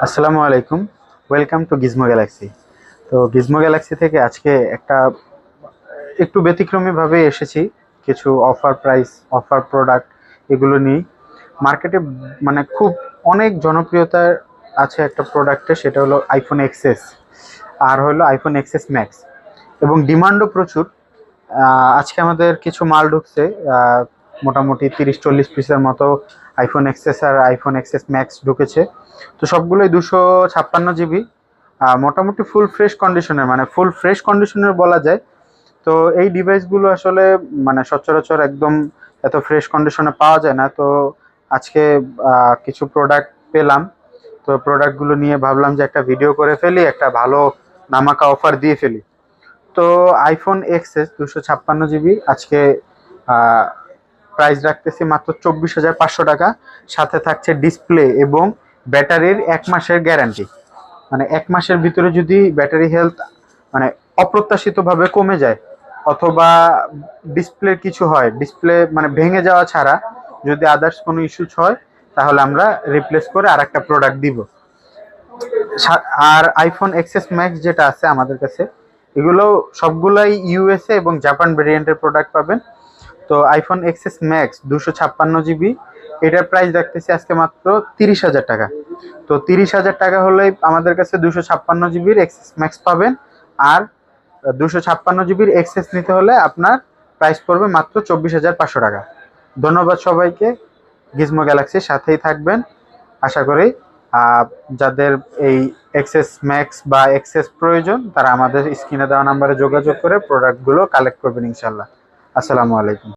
আসসালামু আলাইকুম। Welcome to gizmo Galaxy. তো গিজমো গ্যালাক্সি থেকে আজকে একটা একটু ব্যতিক্রমীভাবে এসেছি, কিছু অফার প্রাইস, অফার প্রোডাক্ট এগুলো নিয়ে। মার্কেটে মানে খুব অনেক জনপ্রিয়তা আছে একটা প্রোডাক্টে, সেটা হলো আইফোন এক্সএস আর হলো আইফোন এক্সএস ম্যাক্স, এবং ডিমান্ডও প্রচুর। আজকে আমাদের কিছু মাল ঢুকছে, মোটামুটি 30-40 পিসের মতো আইফোন এক্সএস আর আইফোন এক্সএস ম্যাক্স ঢুকেছে। তো সবগুলোই 256 জিবি, মোটামুটি ফুল ফ্রেশ কন্ডিশনের, মানে ফুল ফ্রেশ কন্ডিশনের বলা যায়। তো এই ডিভাইসগুলো আসলে মানে সচরাচর একদম এত ফ্রেশ কন্ডিশনে পাওয়া যায় না। তো আজকে কিছু প্রোডাক্ট পেলাম, তো প্রোডাক্টগুলো নিয়ে ভাবলাম যে একটা ভিডিও করে ফেলি, একটা ভালো নামাকা অফার দিয়ে ফেলি। তো আইফোন এক্সএস 256 জিবি আজকে প্রাইস রাখতেছি মাত্র 24,500 টাকা। সাথে থাকছে ডিসপ্লে এবং ব্যাটারির 1 মাসের গ্যারান্টি। মানে 1 মাসের ভিতরে যদি ব্যাটারি হেলথ মানে অপ্রত্যাশিতভাবে কমে যায় অথবা ডিসপ্লের কিছু হয়, ডিসপ্লে মানে ভেঙে যাওয়া ছাড়া যদি আদার্স কোনো ইস্যুস হয়, তাহলে আমরা রিপ্লেস করে আর একটা প্রোডাক্ট দিব। আর আইফোন এক্সএস ম্যাক্স যেটা আছে আমাদের কাছে, এগুলো সবগুলাই ইউএসএ এবং জাপান ভেরিয়েন্টের প্রোডাক্ট পাবেন। তো আইফোন এক্সএস ম্যাক্স 256 জিবি, এটার প্রাইস রাখতেছি আজকে মাত্র 30,000 টাকা। তো 30,000 টাকা হলেই আমাদের কাছে 256 জিবির এক্সএস ম্যাক্স পাবেন। আর 256 জিবির এক্সএস নিতে হলে আপনার প্রাইস পড়বে মাত্র 24,500 টাকা। ধন্যবাদ সবাইকে। গিজমো গ্যালাক্সির সাথেই থাকবেন আশা করি। যাদের এই এক্সএস ম্যাক্স বা এক্সএস প্রয়োজন, তারা আমাদের স্ক্রিনে দেওয়া নাম্বারে যোগাযোগ করে প্রোডাক্টগুলো কালেক্ট করবেন ইনশাল্লাহ। আসসালামু আলাইকুম।